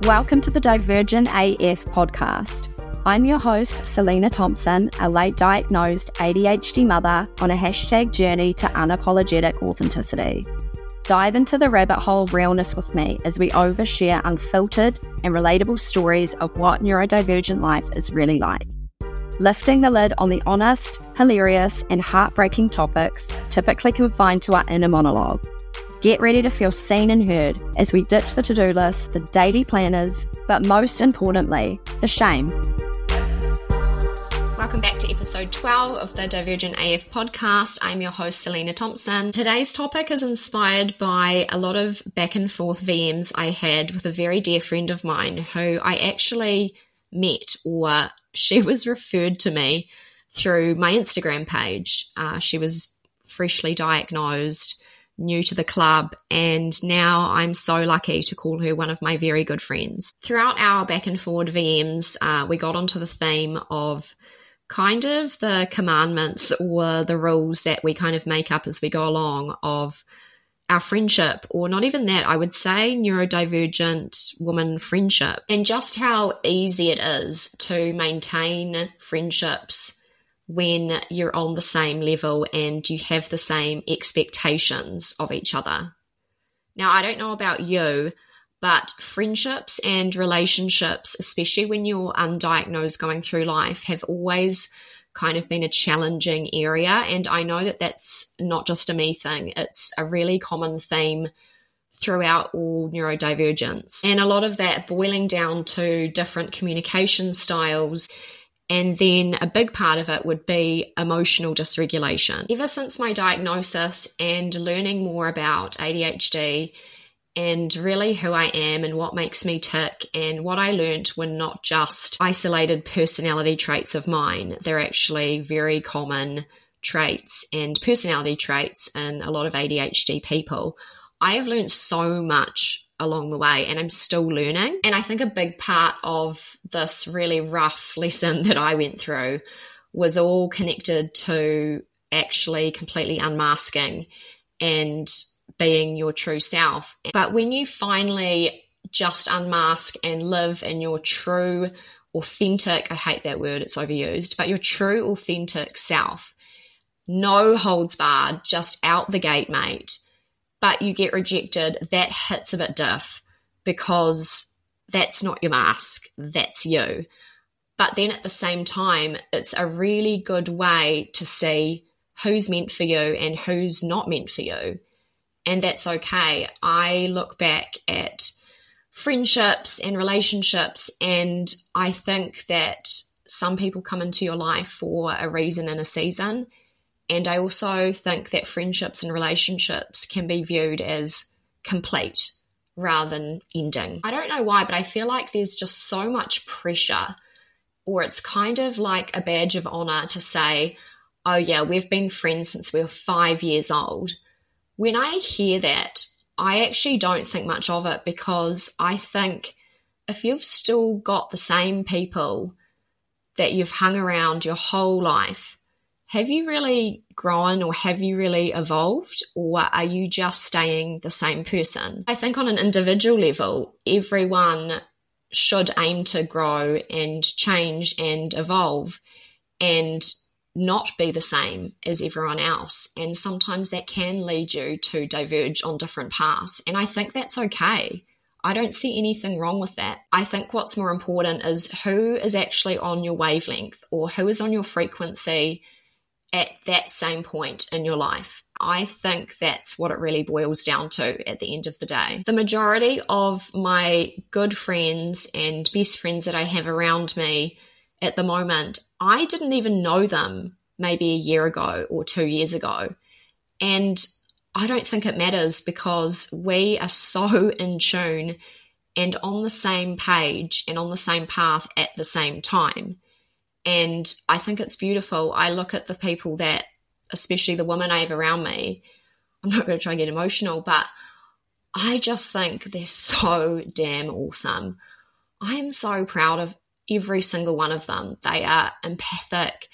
Welcome to the Divergent AF podcast. I'm your host, Selena Thompson, a late diagnosed ADHD mother on a #journey to unapologetic authenticity. Dive into the rabbit hole realness with me as we overshare unfiltered and relatable stories of what neurodivergent life is really like. Lifting the lid on the honest, hilarious, and heartbreaking topics typically confined to our inner monologue. Get ready to feel seen and heard as we ditch the to-do list, the daily planners, but most importantly, the shame. Welcome back to episode 12 of the Divergent AF podcast. I'm your host, Selena Thompson. Today's topic is inspired by a lot of back and forth VMs I had with a very dear friend of mine who I actually met, or she was referred to me through my Instagram page. She was freshly diagnosed, new to the club, and now I'm so lucky to call her one of my very good friends. Throughout our back and forward VMs, we got onto the theme of kind of the commandments or the rules that we kind of make up as we go along of our friendship, or not even that, I would say neurodivergent woman friendship, and just how easy it is to maintain friendships when you're on the same level and you have the same expectations of each other. Now, I don't know about you, but friendships and relationships, especially when you're undiagnosed going through life, have always kind of been a challenging area. And I know that that's not just a me thing. It's a really common theme throughout all neurodivergence. And a lot of that boiling down to different communication styles. And then a big part of it would be emotional dysregulation. Ever since my diagnosis and learning more about ADHD and really who I am and what makes me tick, and what I learned were not just isolated personality traits of mine. They're actually very common traits and personality traits in a lot of ADHD people. I have learned so much along the way, and I'm still learning. And I think a big part of this really rough lesson that I went through was all connected to actually completely unmasking and being your true self. But when you finally just unmask and live in your true, authentic, I hate that word, it's overused, but your true, authentic self, no holds barred, just out the gate, mate, but you get rejected, that hits a bit diff because that's not your mask, that's you. But then at the same time, it's a really good way to see who's meant for you and who's not meant for you. And that's okay. I look back at friendships and relationships, and I think that some people come into your life for a reason and a season. And I also think that friendships and relationships can be viewed as complete rather than ending. I don't know why, but I feel like there's just so much pressure, or it's kind of like a badge of honor to say, oh yeah, we've been friends since we were 5 years old. When I hear that, I actually don't think much of it, because I think if you've still got the same people that you've hung around your whole life, have you really grown, or have you really evolved, or are you just staying the same person? I think on an individual level, everyone should aim to grow and change and evolve and not be the same as everyone else. And sometimes that can lead you to diverge on different paths. And I think that's okay. I don't see anything wrong with that. I think what's more important is who is actually on your wavelength, or who is on your frequency at that same point in your life. I think that's what it really boils down to at the end of the day. The majority of my good friends and best friends that I have around me at the moment, I didn't even know them maybe a year ago or 2 years ago. And I don't think it matters, because we are so in tune and on the same page and on the same path at the same time. And I think it's beautiful. I look at the people that, especially the women I have around me, I'm not going to try and get emotional, but I just think they're so damn awesome. I am so proud of every single one of them. They are empathic,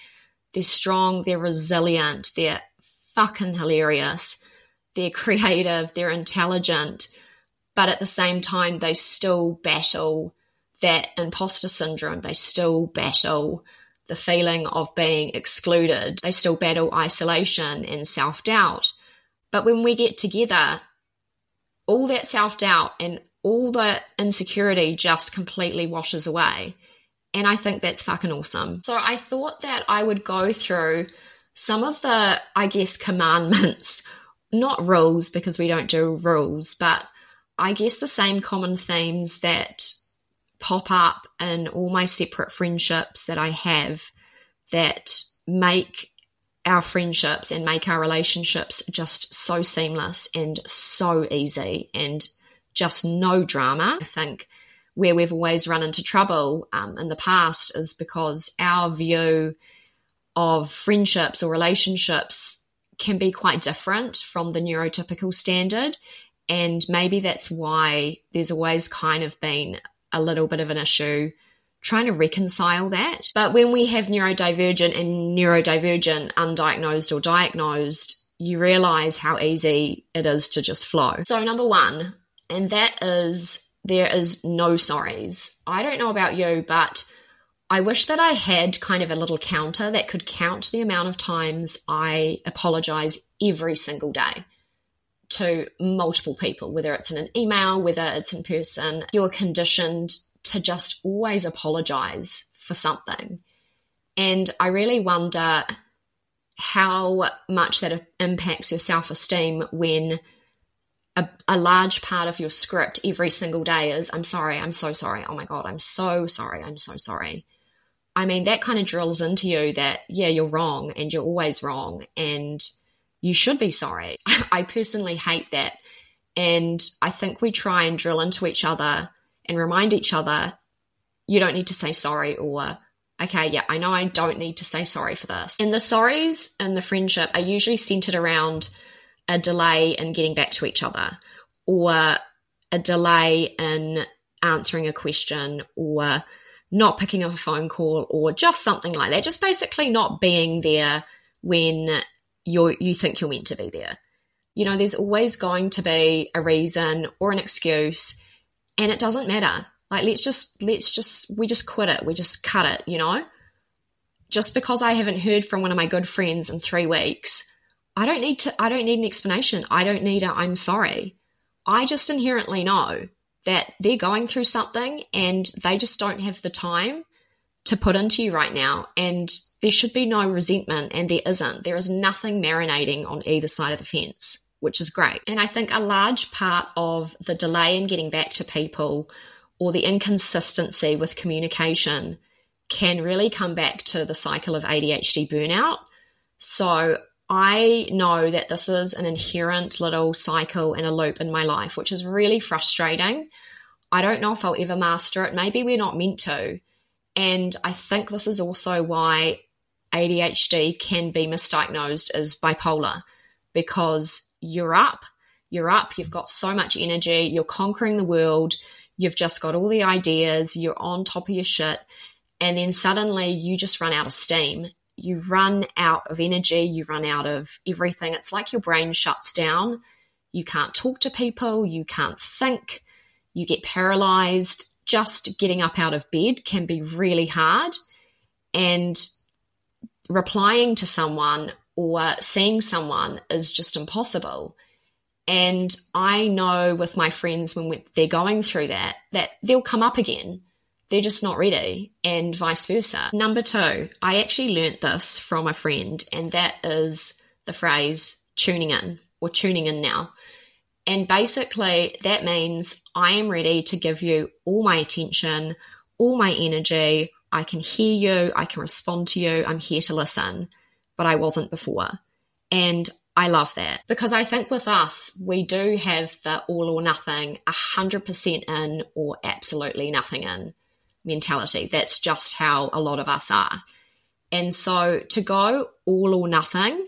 they're strong, they're resilient, they're fucking hilarious, they're creative, they're intelligent, but at the same time, they still battle that imposter syndrome. They still battle the feeling of being excluded. They still battle isolation and self-doubt. But when we get together, all that self-doubt and all the insecurity just completely washes away. And I think that's fucking awesome. So I thought that I would go through some of the, I guess, commandments, not rules because we don't do rules, but I guess the same common themes that pop up in all my separate friendships that I have that make our friendships and make our relationships just so seamless and so easy and just no drama. I think where we've always run into trouble in the past is because our view of friendships or relationships can be quite different from the neurotypical standard. And maybe that's why there's always kind of been a little bit of an issue trying to reconcile that. But when we have neurodivergent and neurodivergent undiagnosed or diagnosed, you realize how easy it is to just flow. So number one, and that is there is no sorries. I don't know about you, but I wish that I had kind of a little counter that could count the amount of times I apologize every single day to multiple people, whether it's in an email, whether it's in person. You're conditioned to just always apologize for something. And I really wonder how much that impacts your self-esteem when a large part of your script every single day is, I'm sorry, I'm so sorry, oh my God, I'm so sorry, I'm so sorry. I mean, that kind of drills into you that, yeah, you're wrong and you're always wrong and you should be sorry. I personally hate that. And I think we try and drill into each other and remind each other, you don't need to say sorry, or, okay, yeah, I know I don't need to say sorry for this. And the sorries in the friendship are usually centered around a delay in getting back to each other, or a delay in answering a question, or not picking up a phone call, or just something like that. Just basically not being there when you think you're meant to be there. You know, there's always going to be a reason or an excuse, and it doesn't matter. Like, we just quit it. We just cut it, you know? Just because I haven't heard from one of my good friends in 3 weeks, I don't need an explanation. I don't need I'm sorry. I just inherently know that they're going through something and they just don't have the time to put into you right now. And there should be no resentment, and there isn't. There is nothing marinating on either side of the fence, which is great. And I think a large part of the delay in getting back to people or the inconsistency with communication can really come back to the cycle of ADHD burnout. So I know that this is an inherent little cycle and a loop in my life, which is really frustrating. I don't know if I'll ever master it. Maybe we're not meant to. And I think this is also why ADHD can be misdiagnosed as bipolar, because you're up, you've got so much energy, you're conquering the world, you've just got all the ideas, you're on top of your shit, and then suddenly you just run out of steam. You run out of energy, you run out of everything. It's like your brain shuts down. You can't talk to people, you can't think, you get paralyzed. Just getting up out of bed can be really hard, and replying to someone or seeing someone is just impossible. And I know with my friends, when they're going through that they'll come up again. They're just not ready, and vice versa. Number 2, I actually learnt this from a friend, and that is the phrase tuning in, or tuning in now. And basically that means I am ready to give you all my attention, all my energy. I can hear you, I can respond to you, I'm here to listen, but I wasn't before. And I love that, because I think with us, we do have the all or nothing, 100% in or absolutely nothing in mentality. That's just how a lot of us are. And so to go all or nothing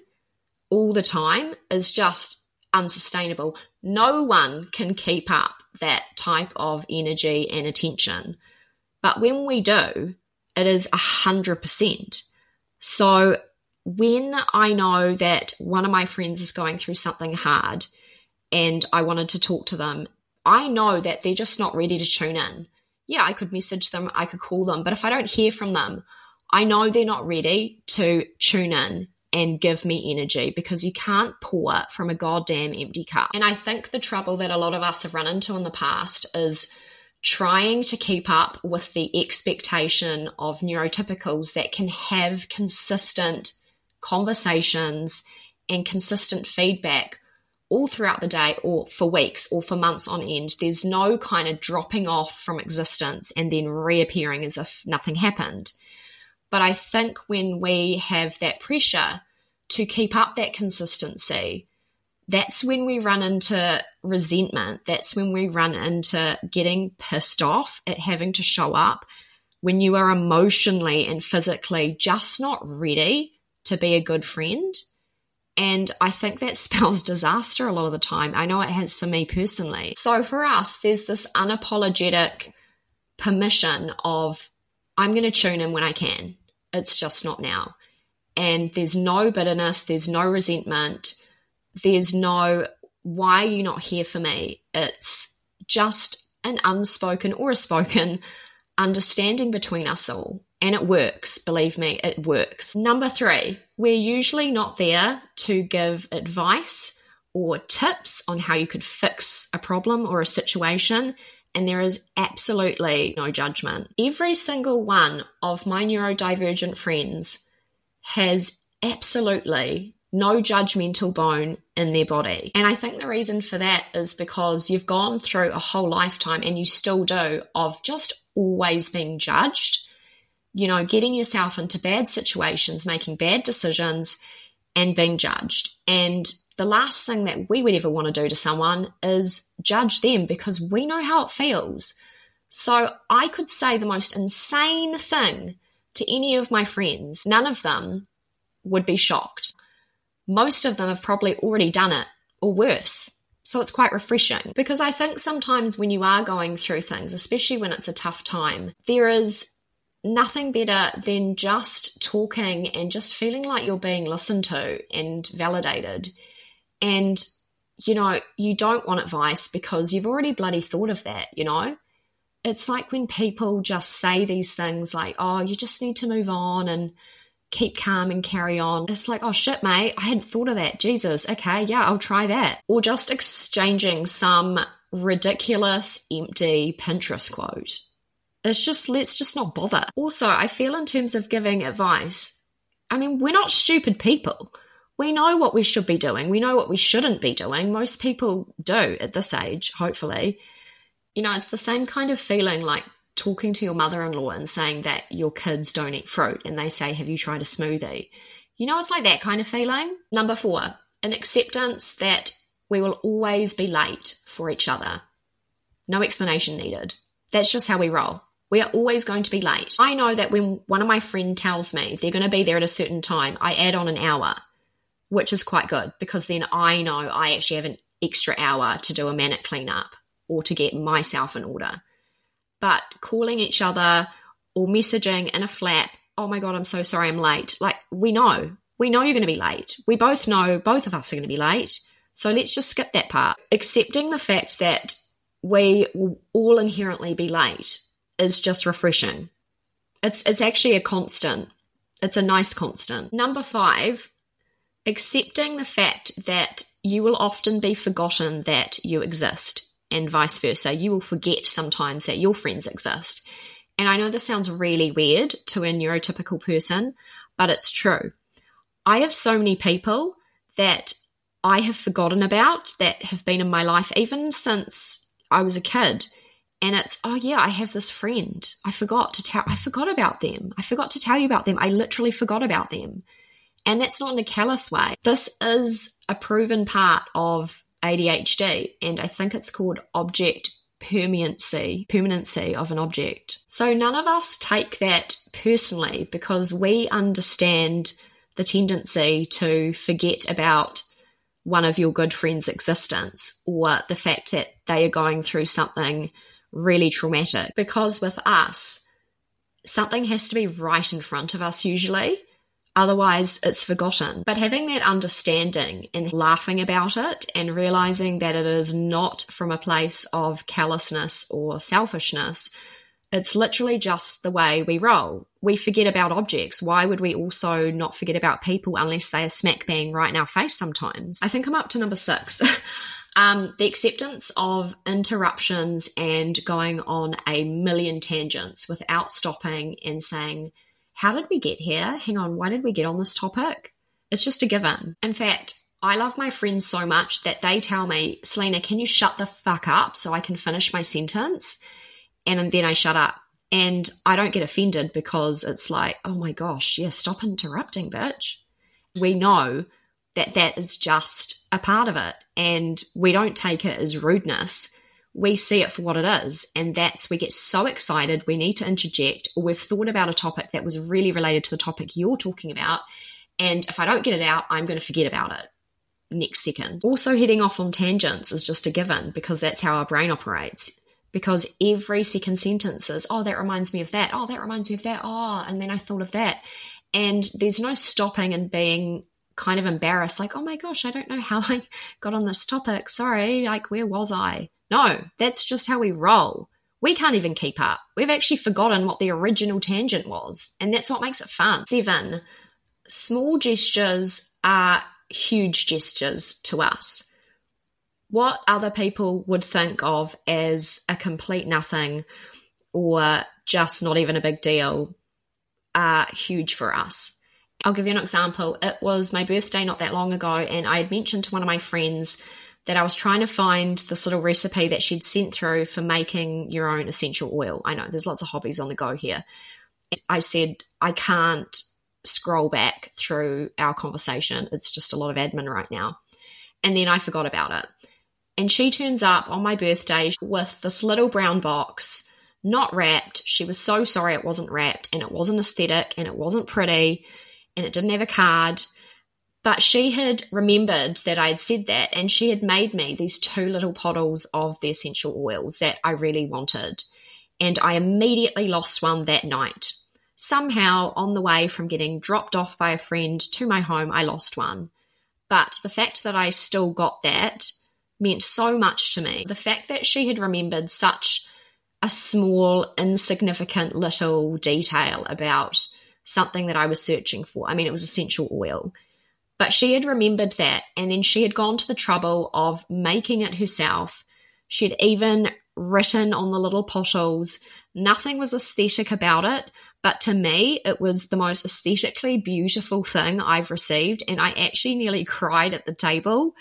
all the time is just unsustainable. No one can keep up that type of energy and attention. But when we do, it is 100%. So when I know that one of my friends is going through something hard and I wanted to talk to them, I know that they're just not ready to tune in. Yeah, I could message them, I could call them, but if I don't hear from them, I know they're not ready to tune in and give me energy, because you can't pour from a goddamn empty cup. And I think the trouble that a lot of us have run into in the past is trying to keep up with the expectation of neurotypicals that can have consistent conversations and consistent feedback all throughout the day, or for weeks or for months on end. There's no kind of dropping off from existence and then reappearing as if nothing happened. But I think when we have that pressure to keep up that consistency, that's when we run into resentment. That's when we run into getting pissed off at having to show up when you are emotionally and physically just not ready to be a good friend. And I think that spells disaster a lot of the time. I know it has for me personally. So for us, there's this unapologetic permission of, I'm going to tune in when I can. It's just not now. And there's no bitterness, there's no resentment, there's no, why are you not here for me? It's just an unspoken or a spoken understanding between us all. And it works, believe me, it works. Number 3, we're usually not there to give advice or tips on how you could fix a problem or a situation. And there is absolutely no judgment. Every single one of my neurodivergent friends has absolutely no judgmental bone in their body. And I think the reason for that is because you've gone through a whole lifetime, and you still do, of just always being judged, getting yourself into bad situations, making bad decisions, and being judged. And the last thing that we would ever want to do to someone is judge them, because we know how it feels. So I could say the most insane thing to any of my friends. None of them would be shocked. Most of them have probably already done it, or worse. So it's quite refreshing, because I think sometimes when you are going through things, especially when it's a tough time, there is nothing better than just talking and just feeling like you're being listened to and validated. And, you don't want advice because you've already bloody thought of that, It's like when people just say these things like, oh, you just need to move on and keep calm and carry on. It's like, oh shit, mate, I hadn't thought of that. Jesus, okay, yeah, I'll try that. Or just exchanging some ridiculous, empty Pinterest quote. It's just, let's just not bother. Also, I feel in terms of giving advice, we're not stupid people. We know what we should be doing. We know what we shouldn't be doing. Most people do at this age, hopefully. It's the same kind of feeling like talking to your mother-in-law and saying that your kids don't eat fruit, and they say, have you tried a smoothie? It's like that kind of feeling. Number 4, an acceptance that we will always be late for each other. No explanation needed. That's just how we roll. We are always going to be late. I know that when one of my friends tells me they're going to be there at a certain time, I add on an hour, which is quite good, because then I know I actually have an extra hour to do a manic cleanup or to get myself in order. But calling each other or messaging in a flap, oh my God, I'm so sorry I'm late. Like, we know you're going to be late. We both know both of us are going to be late. So let's just skip that part. Accepting the fact that we will all inherently be late is just refreshing. It's actually a constant. It's a nice constant. Number 5, accepting the fact that you will often be forgotten that you exist, and vice versa. You will forget sometimes that your friends exist. And I know this sounds really weird to a neurotypical person, but it's true. I have so many people that I have forgotten about that have been in my life even since I was a kid. And it's, oh yeah, I have this friend. I forgot about them. I forgot to tell you about them. I literally forgot about them. And that's not in a callous way. This is a proven part of ADHD, and I think it's called object permanency of an object. So none of us take that personally, because we understand the tendency to forget about one of your good friends' existence, or the fact that they are going through something really traumatic. Because with us, something has to be right in front of us usually. Otherwise, it's forgotten. But having that understanding and laughing about it and realizing that it is not from a place of callousness or selfishness, it's literally just the way we roll. We forget about objects. Why would we also not forget about people unless they are smack bang right in our face sometimes? I think I'm up to number 6. The acceptance of interruptions and going on a million tangents without stopping and saying, how did we get here? Hang on, why did we get on this topic? It's just a given. In fact, I love my friends so much that they tell me, Selena, can you shut the fuck up so I can finish my sentence? And then I shut up. And I don't get offended because it's like, oh my gosh, yeah, stop interrupting, bitch. We know that that is just a part of it. And we don't take it as rudeness. We see it for what it is. And we get so excited, we need to interject, or we've thought about a topic that was really related to the topic you're talking about. And if I don't get it out, I'm going to forget about it next second. Also, heading off on tangents is just a given because that's how our brain operates. Because every second sentence is, oh, that reminds me of that. Oh, that reminds me of that. Oh, and then I thought of that. And there's no stopping and being kind of embarrassed, like, oh my gosh, I don't know how I got on this topic. Sorry, like, where was I? No, that's just how we roll. We can't even keep up. We've actually forgotten what the original tangent was. And that's what makes it fun. 7, small gestures are huge gestures to us. What other people would think of as a complete nothing or just not even a big deal are huge for us. I'll give you an example. It was my birthday not that long ago, and I had mentioned to one of my friends that I was trying to find this little recipe that she'd sent through for making your own essential oil. I know there's lots of hobbies on the go here. I said, I can't scroll back through our conversation. It's just a lot of admin right now. And then I forgot about it. And she turns up on my birthday with this little brown box, not wrapped. She was so sorry it wasn't wrapped, and it wasn't aesthetic, and it wasn't pretty, and it didn't have a card. But she had remembered that I had said that, and she had made me these 2 little bottles of the essential oils that I really wanted. And I immediately lost one that night. Somehow, on the way from getting dropped off by a friend to my home, I lost one. But the fact that I still got that meant so much to me. The fact that she had remembered such a small, insignificant little detail about something that I was searching for. I mean, it was essential oil. But she had remembered that, and then she had gone to the trouble of making it herself. She had even written on the little bottles. Nothing was aesthetic about it, but to me, it was the most aesthetically beautiful thing I've received, and I actually nearly cried at the table.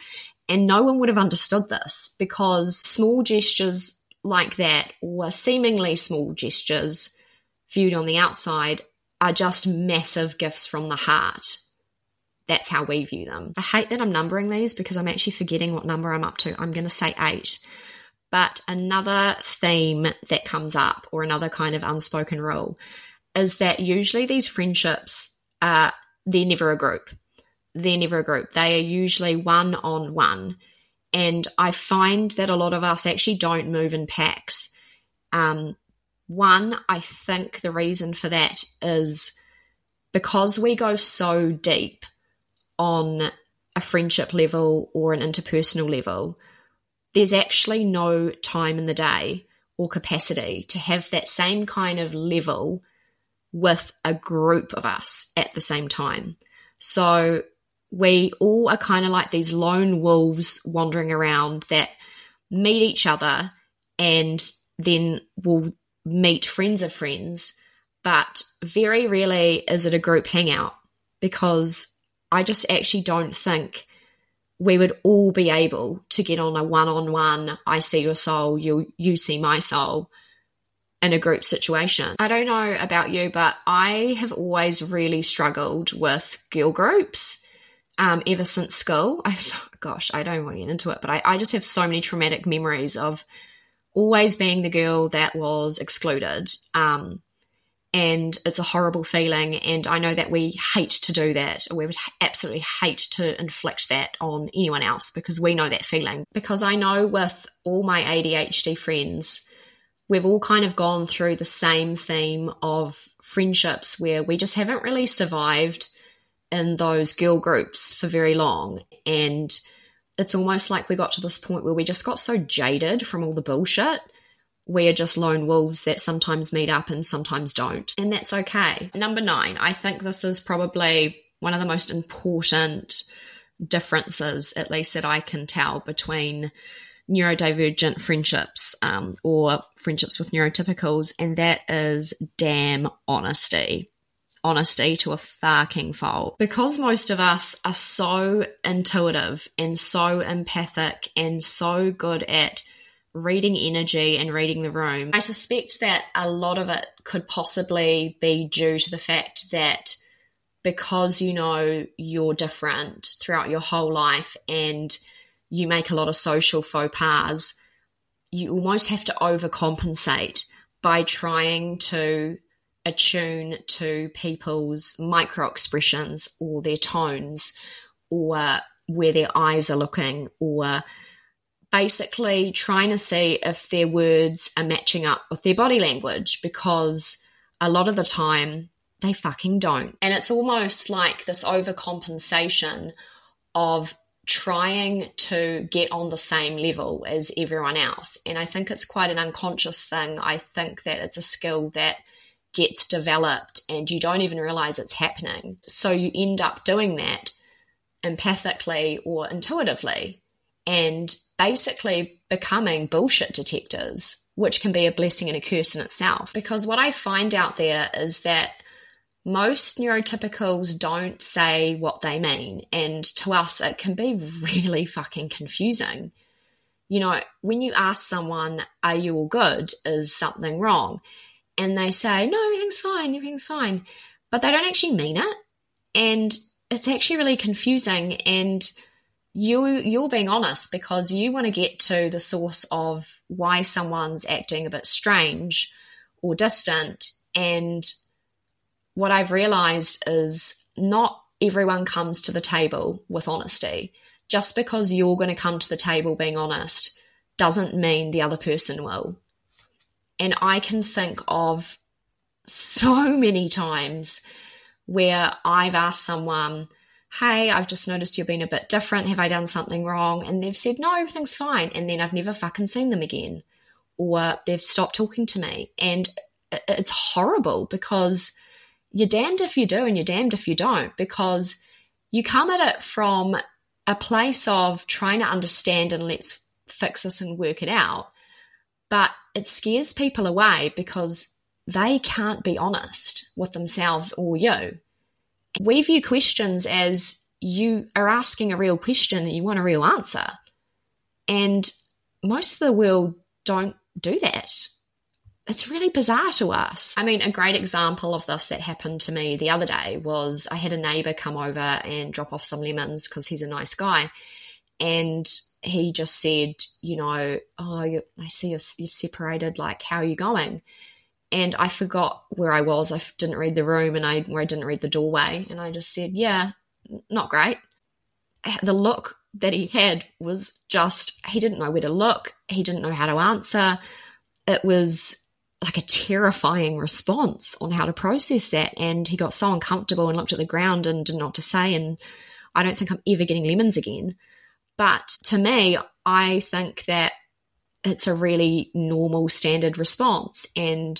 And no one would have understood this because small gestures like that, or seemingly small gestures viewed on the outside, are just massive gifts from the heart. That's how we view them. I hate that I'm numbering these because I'm actually forgetting what number I'm up to. I'm going to say 8. But another theme that comes up, or another kind of unspoken rule, is that usually these friendships, they're never a group. They're never a group. They are usually one-on-one. And I find that a lot of us actually don't move in packs. One, I think the reason for that is because we go so deep on a friendship level or an interpersonal level, there's actually no time in the day or capacity to have that same kind of level with a group of us at the same time. So we all are kind of like these lone wolves wandering around that meet each other and then will meet friends of friends, but very rarely is it a group hangout, because I just actually don't think we would all be able to get on a one-on-one, I see your soul, you see my soul, in a group situation. I don't know about you, but I have always really struggled with girl groups ever since school. I don't want to get into it, but I just have so many traumatic memories of always being the girl that was excluded. And it's a horrible feeling, and I know that we hate to do that. We would absolutely hate to inflict that on anyone else, because we know that feeling. Because I know with all my ADHD friends, we've all kind of gone through the same theme of friendships where we just haven't really survived in those girl groups for very long. And it's almost like we got to this point where we just got so jaded from all the bullshit. We are just lone wolves that sometimes meet up and sometimes don't. And that's okay. Number 9, I think this is probably one of the most important differences, at least that I can tell, between neurodivergent friendships or friendships with neurotypicals, and that is damn honesty. Honesty to a fucking fault. Because most of us are so intuitive and so empathic and so good at reading energy and reading the room, I suspect that a lot of it could possibly be due to the fact that because you know you're different throughout your whole life and you make a lot of social faux pas, you almost have to overcompensate by trying to attune to people's micro expressions or their tones or where their eyes are looking, or basically trying to see if their words are matching up with their body language, because a lot of the time they fucking don't. And it's almost like this overcompensation of trying to get on the same level as everyone else. And I think it's quite an unconscious thing. I think that it's a skill that gets developed and you don't even realize it's happening. So you end up doing that empathically or intuitively and basically becoming bullshit detectors, which can be a blessing and a curse in itself. Because what I find out there is that most neurotypicals don't say what they mean. And to us, it can be really fucking confusing. You know, when you ask someone, are you all good? Is something wrong? And they say, no, everything's fine. But they don't actually mean it. And it's actually really confusing. And you're being honest because you want to get to the source of why someone's acting a bit strange or distant. And what I've realized is not everyone comes to the table with honesty. Just because you're going to come to the table being honest doesn't mean the other person will. And I can think of so many times where I've asked someone, hey, I've just noticed you're being a bit different. Have I done something wrong? And they've said, no, everything's fine. And then I've never fucking seen them again. Or they've stopped talking to me. And it's horrible because you're damned if you do and you're damned if you don't, because you come at it from a place of trying to understand and let's fix this and work it out. But it scares people away because they can't be honest with themselves or you. We view questions as you are asking a real question and you want a real answer. And most of the world don't do that. It's really bizarre to us. I mean, a great example of this that happened to me the other day was I had a neighbour come over and drop off some lemons because he's a nice guy. And he just said, you know, I see you've separated, like, how are you going? And I forgot where I was. I didn't read the room and I didn't read the doorway. And I just said, yeah, not great. The look that he had was just, he didn't know where to look. He didn't know how to answer. It was like a terrifying response on how to process that. And he got so uncomfortable and looked at the ground and didn't know what to say. And I don't think I'm ever getting lemons again. But to me, I think that it's a really normal standard response. And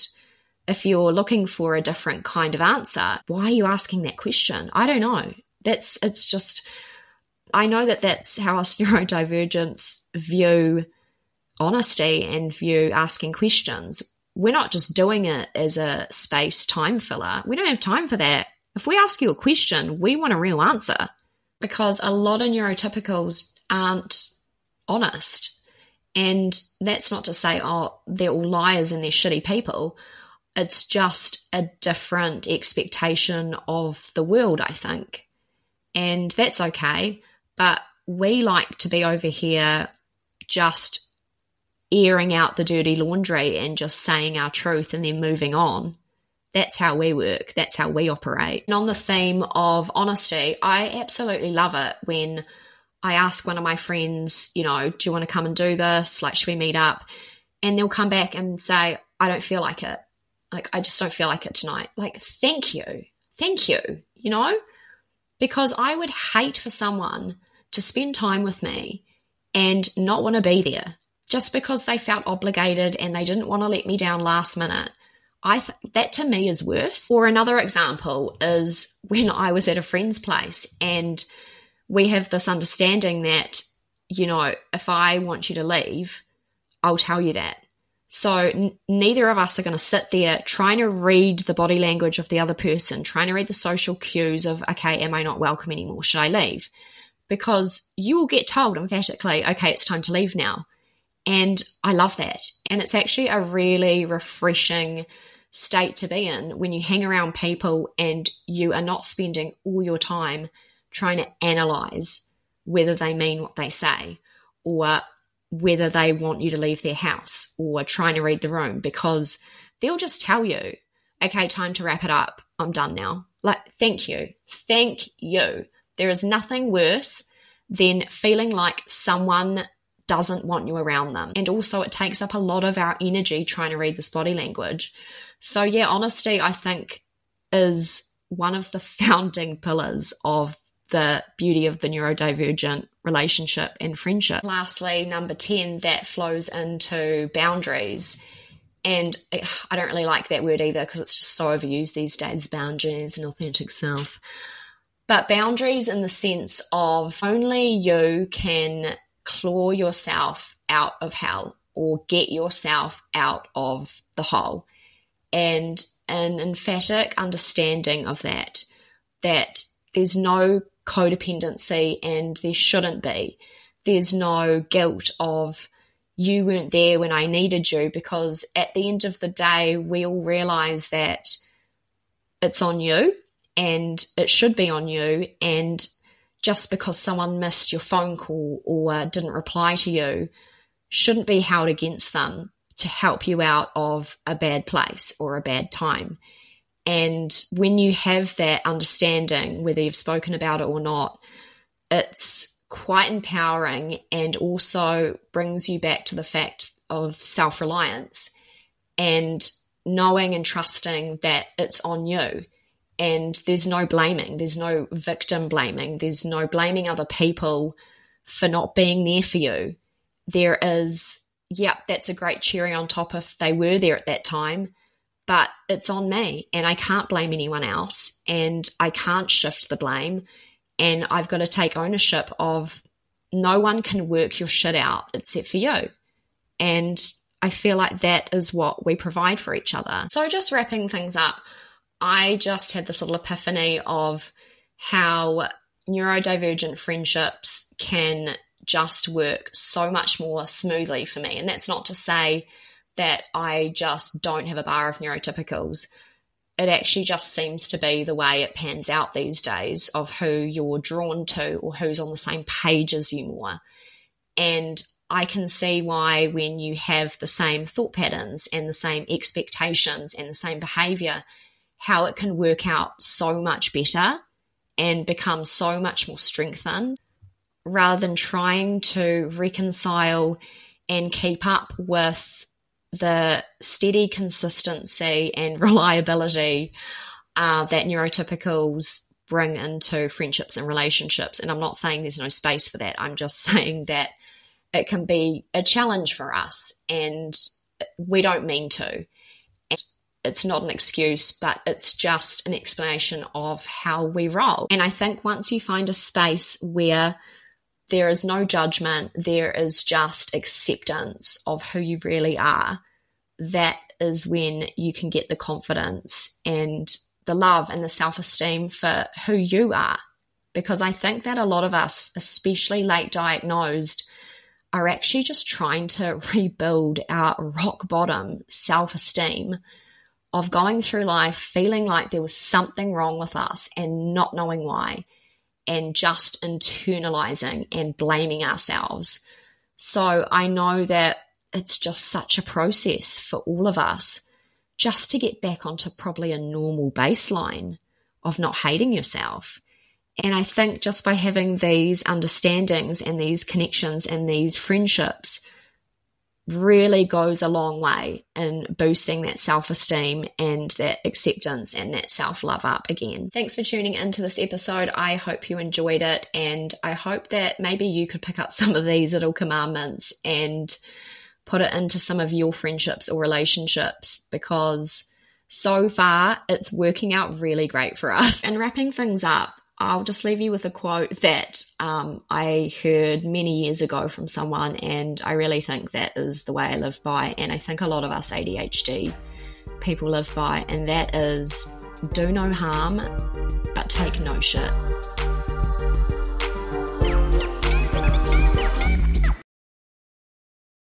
if you're looking for a different kind of answer, why are you asking that question? I don't know. It's just, I know that that's how us neurodivergents view honesty and view asking questions. We're not just doing it as a space time filler. We don't have time for that. If we ask you a question, we want a real answer, because a lot of neurotypicals aren't honest. And that's not to say, oh, they're all liars and they're shitty people. It's just a different expectation of the world, I think. And that's okay. But we like to be over here just airing out the dirty laundry and just saying our truth and then moving on. That's how we work. That's how we operate. And on the theme of honesty, I absolutely love it when I ask one of my friends, you know, do you want to come and do this? Like, should we meet up? And they'll come back and say, I don't feel like it. Like, I just don't feel like it tonight. Like, thank you. You know? because I would hate for someone to spend time with me and not want to be there just because they felt obligated and they didn't want to let me down last minute. That to me is worse. Or another example is when I was at a friend's place and we have this understanding that, if I want you to leave, I'll tell you that. So neither of us are going to sit there trying to read the body language of the other person, trying to read the social cues of, okay, am I not welcome anymore? Should I leave? Because you will get told emphatically, okay, it's time to leave now. And I love that. And it's actually a really refreshing state to be in when you hang around people and you are not spending all your time trying to analyze whether they mean what they say or whether they want you to leave their house or trying to read the room, because they'll just tell you, okay, time to wrap it up. I'm done now. Like, thank you. Thank you. There is nothing worse than feeling like someone doesn't want you around them. And also it takes up a lot of our energy trying to read this body language. So yeah, honesty, I think, is one of the founding pillars of the beauty of the neurodivergent relationship and friendship. Lastly, number 10, that flows into boundaries. And I don't really like that word either because it's just so overused these days, boundaries and authentic self. But boundaries in the sense of only you can claw yourself out of hell or get yourself out of the hole. And an emphatic understanding of that there's no codependency and there shouldn't be. There's no guilt of you weren't there when I needed you, because at the end of the day, we all realize that it's on you and it should be on you. And just because someone missed your phone call or didn't reply to you shouldn't be held against them to help you out of a bad place or a bad time. And when you have that understanding, whether you've spoken about it or not, it's quite empowering and also brings you back to the fact of self-reliance and knowing and trusting that it's on you. And there's no blaming. There's no victim blaming. There's no blaming other people for not being there for you. There is, yep, that's a great cherry on top if they were there at that time, but it's on me and I can't blame anyone else and I can't shift the blame. And I've got to take ownership of no one can work your shit out except for you. And I feel like that is what we provide for each other. So just wrapping things up, I just had this little epiphany of how neurodivergent friendships can just work so much more smoothly for me. And that's not to say that I just don't have a bar of neurotypicals. It actually just seems to be the way it pans out these days of who you're drawn to or who's on the same page as you more. And I can see why when you have the same thought patterns and the same expectations and the same behavior, how it can work out so much better and become so much more strengthened rather than trying to reconcile and keep up with the steady consistency and reliability that neurotypicals bring into friendships and relationships. And I'm not saying there's no space for that. I'm just saying that it can be a challenge for us and we don't mean to. It's not an excuse, but it's just an explanation of how we roll. And I think once you find a space where there is no judgment, there is just acceptance of who you really are, that is when you can get the confidence and the love and the self-esteem for who you are. Because I think that a lot of us, especially late diagnosed, are actually just trying to rebuild our rock bottom self-esteem of going through life feeling like there was something wrong with us and not knowing why, and just internalizing and blaming ourselves. So I know that it's just such a process for all of us just to get back onto probably a normal baseline of not hating yourself. And I think just by having these understandings and these connections and these friendships, really goes a long way in boosting that self-esteem and that acceptance and that self-love up again. Thanks for tuning into this episode. I hope you enjoyed it, and I hope that maybe you could pick up some of these little commandments and put it into some of your friendships or relationships, because so far it's working out really great for us. And wrapping things up, I'll just leave you with a quote that I heard many years ago from someone, and I really think that is the way I live by, and I think a lot of us ADHD people live by, and that is, do no harm, but take no shit.